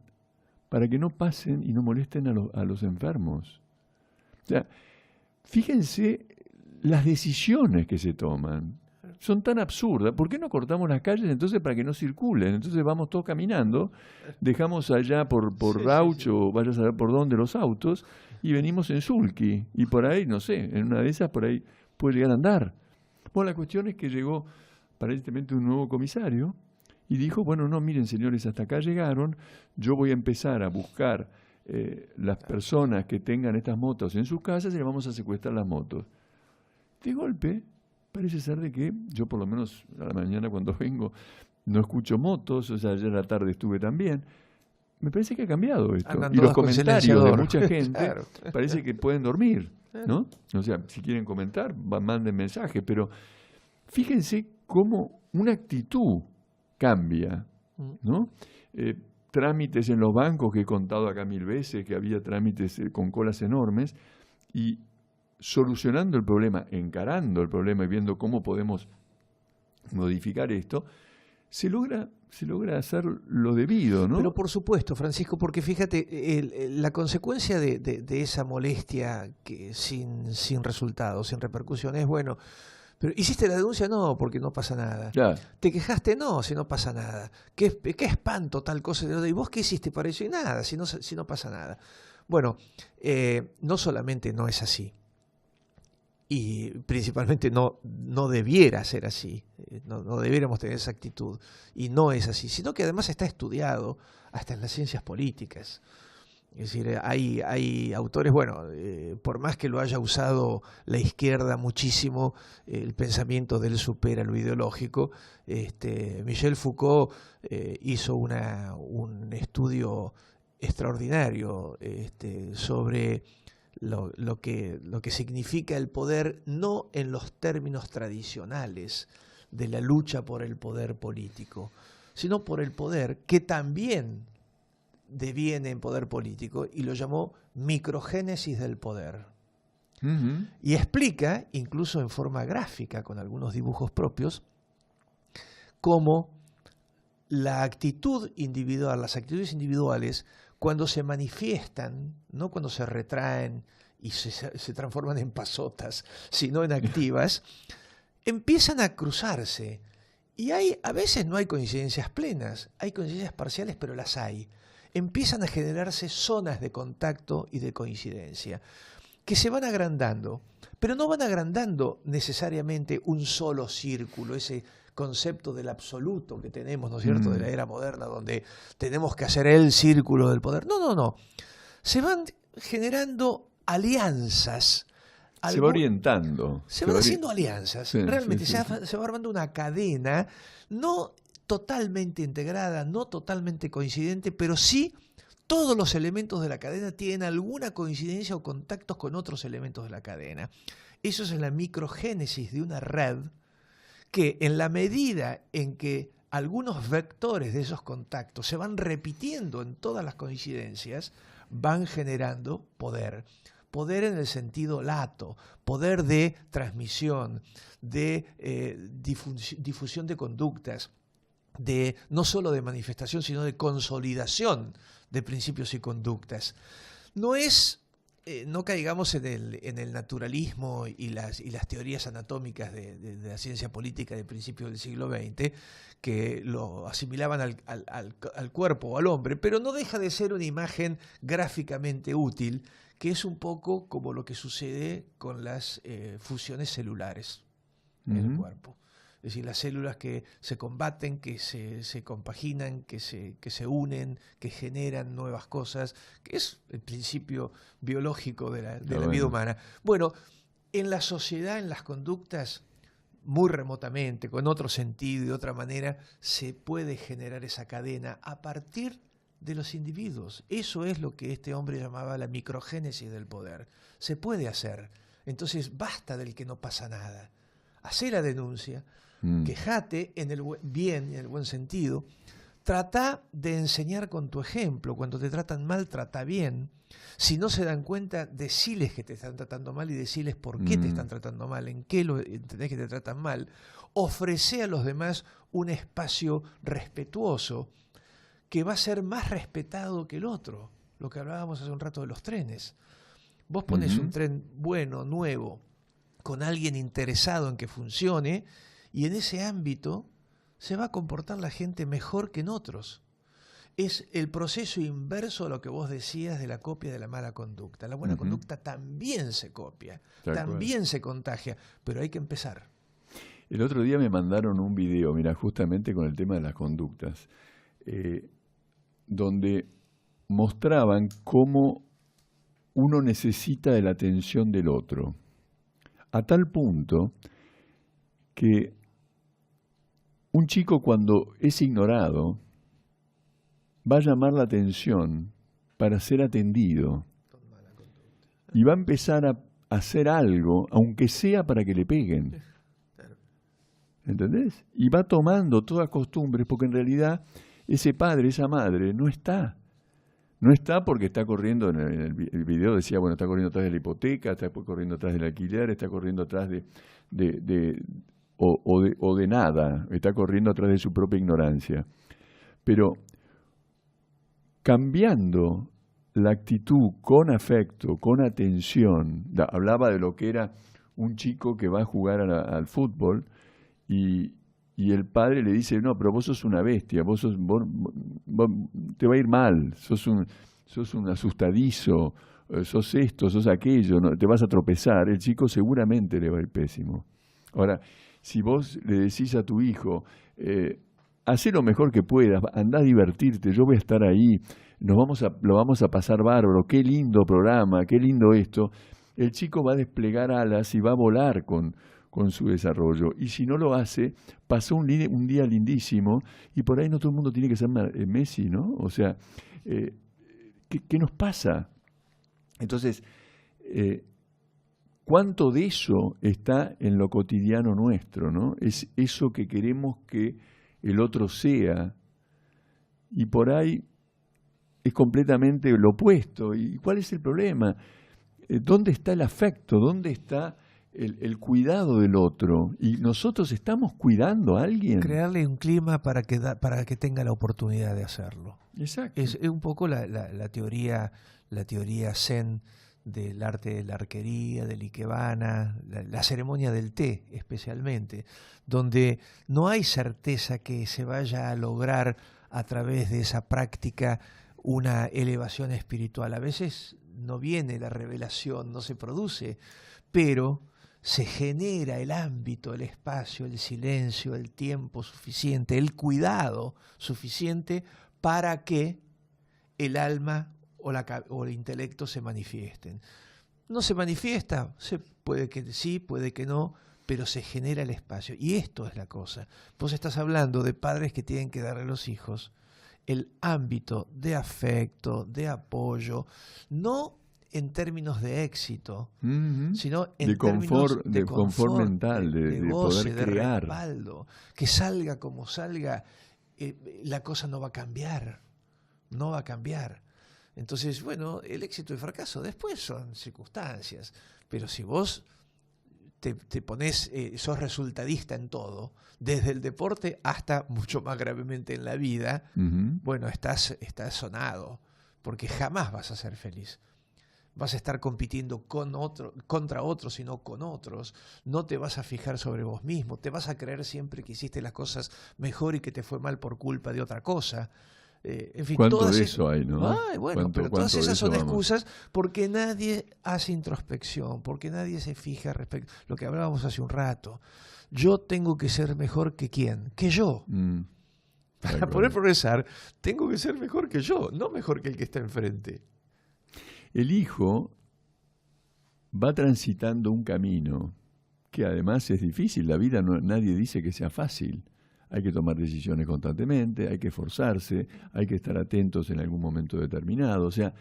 para que no pasen y no molesten a los enfermos. O sea, fíjense las decisiones que se toman. Son tan absurdas. ¿Por qué no cortamos las calles entonces para que no circulen? Entonces vamos todos caminando, dejamos allá por Rauch o vaya a saber por dónde los autos y venimos en sulky. Y por ahí, no sé, en una de esas por ahí puede llegar a andar. Bueno, la cuestión es que llegó aparentemente un nuevo comisario y dijo, bueno, no, miren señores, hasta acá llegaron, yo voy a empezar a buscar las personas que tengan estas motos en sus casas y les vamos a secuestrar las motos. De golpe, parece ser de que yo por lo menos a la mañana cuando vengo no escucho motos, o sea, ayer a la tarde estuve también. Me parece que ha cambiado esto. Y los comentarios de mucha gente claro. Parece que pueden dormir, ¿no? O sea, si quieren comentar, manden mensajes, pero fíjense cómo una actitud cambia, ¿no? Trámites en los bancos, que he contado acá 1000 veces, que había trámites con colas enormes, y solucionando el problema, encarando el problema y viendo cómo podemos modificar esto, se logra hacer lo debido, ¿no? Pero por supuesto, Francisco, porque fíjate, la consecuencia de esa molestia que sin resultados, sin repercusiones, bueno, pero ¿hiciste la denuncia? No, porque no pasa nada. Ya. ¿Te quejaste? No, si no pasa nada. ¿Qué espanto tal cosa? ¿Y vos qué hiciste para eso? Y nada, si no pasa nada. Bueno, no solamente no es así, y principalmente no debiera ser así, no debiéramos tener esa actitud, y no es así, sino que además está estudiado hasta en las ciencias políticas. Es decir, hay autores, bueno, por más que lo haya usado la izquierda muchísimo, el pensamiento de él supera lo ideológico. Michel Foucault hizo un estudio extraordinario sobre lo que significa el poder, no en los términos tradicionales de la lucha por el poder político, sino por el poder que también deviene en poder político, y lo llamó microgénesis del poder. Uh-huh. Y explica, incluso en forma gráfica, con algunos dibujos propios, cómo la actitud individual, las actitudes individuales, cuando se manifiestan, no cuando se retraen y se transforman en pasotas, sino en activas, empiezan a cruzarse. Y a veces no hay coincidencias plenas, hay coincidencias parciales, pero las hay. Empiezan a generarse zonas de contacto y de coincidencia, que se van agrandando, pero no van agrandando necesariamente un solo círculo, ese concepto del absoluto que tenemos, ¿no es cierto?, de la era moderna, donde tenemos que hacer el círculo del poder. No. Se van generando alianzas. Se va orientando. Se van haciendo alianzas. Sí, realmente sí. Se va armando una cadena, no totalmente integrada, no totalmente coincidente, pero sí todos los elementos de la cadena tienen alguna coincidencia o contactos con otros elementos de la cadena. Eso es la microgénesis de una red que, en la medida en que algunos vectores de esos contactos se van repitiendo en todas las coincidencias, van generando poder. Poder en el sentido lato, poder de transmisión, de difusión de conductas, no solo de manifestación, sino de consolidación de principios y conductas. No caigamos en el naturalismo y las teorías anatómicas de la ciencia política de principios del siglo XX, que lo asimilaban al cuerpo o al hombre, pero no deja de ser una imagen gráficamente útil, que es un poco como lo que sucede con las fusiones celulares en el cuerpo. Es decir, las células que se combaten, que se compaginan, que se unen, que generan nuevas cosas, que es el principio biológico de la vida humana. Bueno, En la sociedad, en las conductas, muy remotamente, con otro sentido y de otra manera, se puede generar esa cadena a partir de los individuos. Eso es lo que este hombre llamaba la microgénesis del poder. Se puede hacer. Entonces basta del que no pasa nada. Hacé la denuncia, quejate en el bien, en el buen sentido. Trata de enseñar con tu ejemplo. Cuando te tratan mal, trata bien. Si no se dan cuenta, deciles que te están tratando mal y deciles por qué te están tratando mal, en qué lo entendés que te tratan mal. Ofrece a los demás un espacio respetuoso que va a ser más respetado que el otro. Lo que hablábamos hace un rato de los trenes. Vos pones un tren bueno, nuevo, con alguien interesado en que funcione, y en ese ámbito se va a comportar la gente mejor que en otros. Es el proceso inverso a lo que vos decías de la copia de la mala conducta. La buena conducta también se copia, también se contagia, pero hay que empezar. El otro día me mandaron un video, mira, justamente con el tema de las conductas, donde mostraban cómo uno necesita de la atención del otro, a tal punto que un chico cuando es ignorado va a llamar la atención para ser atendido y va a empezar a hacer algo, aunque sea para que le peguen. ¿Entendés? Y va tomando todas costumbres porque en realidad ese padre, esa madre no está. No está porque está corriendo, en el video decía, bueno, está corriendo atrás de la hipoteca, está corriendo atrás del alquiler, está corriendo atrás de nada, está corriendo atrás de su propia ignorancia. Pero cambiando la actitud con afecto, con atención, hablaba de lo que era un chico que va a jugar al fútbol y el padre le dice, no, pero vos sos una bestia, vos te va a ir mal, sos un asustadizo, sos esto, sos aquello, no, te vas a tropezar. El chico seguramente le va a ir pésimo. Ahora, si vos le decís a tu hijo, hacé lo mejor que puedas, andá a divertirte, yo voy a estar ahí, lo vamos a pasar bárbaro, qué lindo programa, qué lindo esto, el chico va a desplegar alas y va a volar con su desarrollo. Y si no lo hace, pasó un día lindísimo y por ahí no todo el mundo tiene que ser Messi, ¿no? O sea, ¿qué nos pasa? Entonces, ¿cuánto de eso está en lo cotidiano nuestro, ¿no? Es eso que queremos que el otro sea y por ahí es completamente lo opuesto. ¿Y cuál es el problema? ¿Dónde está el afecto? ¿Dónde está el cuidado del otro? ¿Y nosotros estamos cuidando a alguien? Crearle un clima para que tenga la oportunidad de hacerlo. Exacto. Es un poco la teoría zen del arte de la arquería, del ikebana, la ceremonia del té especialmente, donde no hay certeza que se vaya a lograr a través de esa práctica una elevación espiritual. A veces no viene la revelación, no se produce, pero se genera el ámbito, el espacio, el silencio, el tiempo suficiente, el cuidado suficiente para que el alma o el intelecto se manifiesten. No se manifiesta, puede que sí, puede que no, pero se genera el espacio. Y esto es la cosa. Vos estás hablando de padres que tienen que darle a los hijos el ámbito de afecto, de apoyo, no en términos de éxito, sino en términos de confort mental, de goce, poder crear, de respaldo. Que salga como salga, la cosa no va a cambiar, no va a cambiar. Entonces, bueno, el éxito y el fracaso después son circunstancias, pero si vos te pones, sos resultadista en todo, desde el deporte hasta mucho más gravemente en la vida, bueno, estás sonado, porque jamás vas a ser feliz. Vas a estar compitiendo contra otros y no con otros. No te vas a fijar sobre vos mismo. Te vas a creer siempre que hiciste las cosas mejor y que te fue mal por culpa de otra cosa. En fin, ¿cuánto de eso hay, no? Bueno, pero todas esas son excusas porque nadie hace introspección, porque nadie se fija respecto a lo que hablábamos hace un rato. Yo tengo que ser mejor que ¿quién? Que yo. Para poder progresar, tengo que ser mejor que yo, no mejor que el que está enfrente. El hijo va transitando un camino que además es difícil. La vida nadie dice que sea fácil. Hay que tomar decisiones constantemente, hay que esforzarse, hay que estar atentos en algún momento determinado. O sea,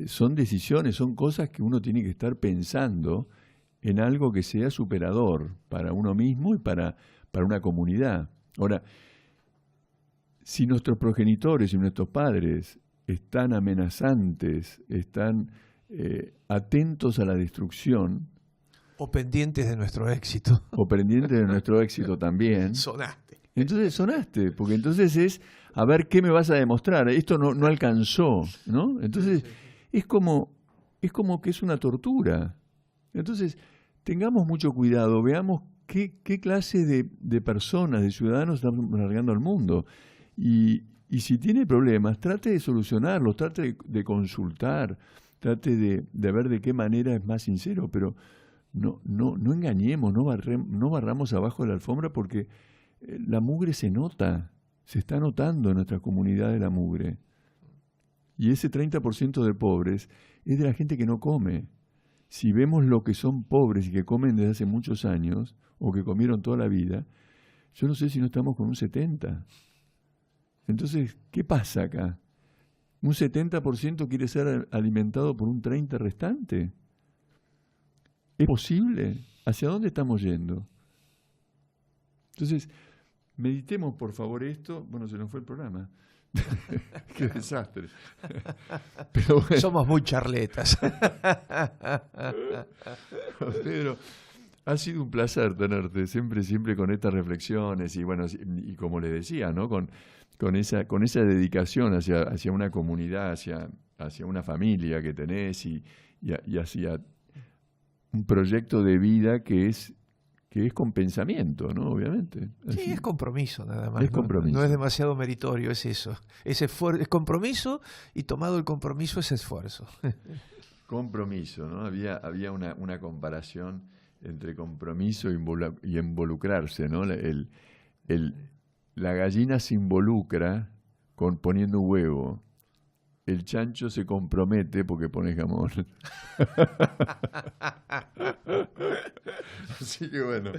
son decisiones, son cosas que uno tiene que estar pensando en algo que sea superador para uno mismo y para una comunidad. Ahora, si nuestros progenitores y nuestros padres están amenazantes, están atentos a la destrucción, o pendientes de nuestro éxito. O pendientes de nuestro éxito también. Sonaste. Entonces sonaste, porque entonces es, a ver, ¿qué me vas a demostrar? Esto no alcanzó, ¿no? Entonces es como que es una tortura. Entonces, tengamos mucho cuidado, veamos qué clase de personas, de ciudadanos estamos largando al mundo. Y si tiene problemas, trate de solucionarlos, trate de consultar, trate de ver de qué manera es más sincero, pero no engañemos, no barramos abajo de la alfombra, porque la mugre se nota, se está notando en nuestra comunidad de la mugre. Y ese 30% de pobres es de la gente que no come. Si vemos lo que son pobres y que comen desde hace muchos años, o que comieron toda la vida, yo no sé si no estamos con un 70%. Entonces, ¿qué pasa acá? ¿Un 70% quiere ser alimentado por un 30% restante? ¿Es posible? ¿Hacia dónde estamos yendo? Entonces, meditemos por favor esto. Bueno, se nos fue el programa. Qué desastre. Pero bueno. Somos muy charletas. Pedro, ha sido un placer tenerte, siempre con estas reflexiones y bueno, y como le decía, ¿no? Con esa dedicación hacia una comunidad, hacia una familia que tenés y hacia un proyecto de vida que es con pensamiento, ¿no? Obviamente. Así. Sí, es compromiso nada más. Es compromiso. No es demasiado meritorio, es eso. Es compromiso, y tomado el compromiso es esfuerzo. Compromiso, ¿no? Había una comparación entre compromiso y involucrarse, ¿no? La gallina se involucra poniendo un huevo. El chancho se compromete porque pone jamón. Así que bueno.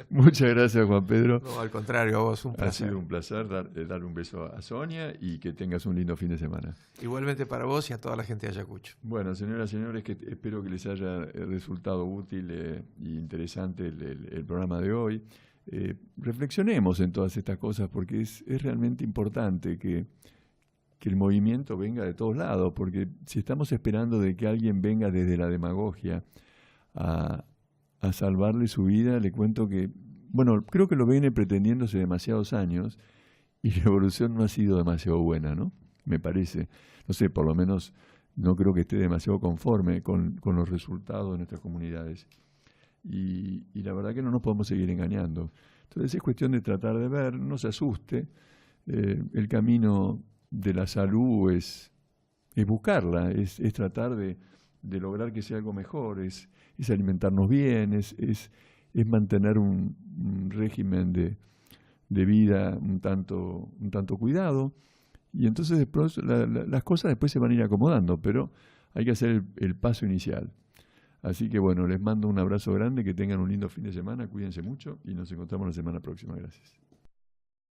Muchas gracias, Juan Pedro. No, al contrario, a vos, un placer. Ha sido un placer darle un beso a Sonia y que tengas un lindo fin de semana. Igualmente para vos y a toda la gente de Ayacucho. Bueno, señoras y señores, espero que les haya resultado útil e interesante el programa de hoy. Reflexionemos en todas estas cosas, porque es realmente importante que el movimiento venga de todos lados, porque si estamos esperando de que alguien venga desde la demagogia a salvarle su vida, le cuento que, bueno, creo que lo viene pretendiendo hace demasiados años y la evolución no ha sido demasiado buena, ¿no? Me parece. No sé, por lo menos no creo que esté demasiado conforme con los resultados de nuestras comunidades. Y la verdad que no nos podemos seguir engañando. Entonces es cuestión de tratar de ver, no se asuste, el camino de la salud es buscarla, es tratar de lograr que sea algo mejor, es alimentarnos bien, es mantener un régimen de vida un tanto cuidado, y entonces después las cosas después se van a ir acomodando, pero hay que hacer el paso inicial. Así que bueno, les mando un abrazo grande, que tengan un lindo fin de semana, cuídense mucho y nos encontramos la semana próxima. Gracias.